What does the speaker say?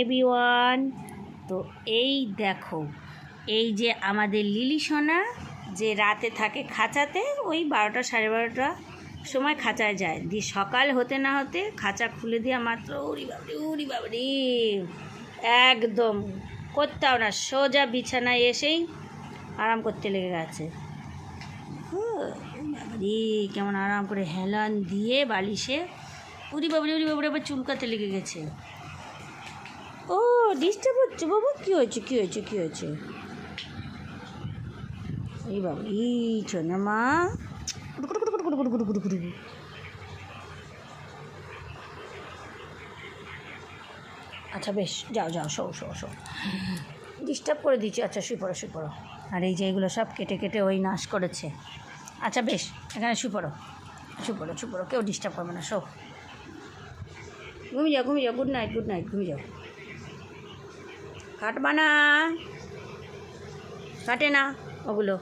Everyone. তো এই দেখো, এই যে আমাদের লিলি সোনা যে রাতে থাকে খাঁচাতে, ওই 12টা সাড়ে 12টা সময় খাঁচায় যায়, দিয়ে সকাল হতে না হতে খাঁচা খুলে দেওয়া মাত্র উড়ি বাবরে একদম করতেও না, সোজা বিছানায় এসেই আরাম করতে লেগে গেছে। বাবরে কেমন আরাম করে হেলান দিয়ে বালিশে উড়ি বাবরে আবার চুলকাতে লেগে গেছে। ও ডিস্টার্ব হচ্ছে বাবা, কী হয়েছে? এই বাবা এই না মা, আচ্ছা বেশ, যাও শো ডিস্টার্ব করে দিচ্ছি। আচ্ছা শুয়ে পড়ো। আর এই যে এগুলো সব কেটে ওই নাশ করেছে। আচ্ছা বেশ, এখানে শুয়ে পড়ো, কেউ ডিস্টার্ব করবে না। শো, ঘুমিয়ে যাও। গুড নাইট, ঘুমিয়ে যাও। কাটবা না, কাটে না ওগুলো।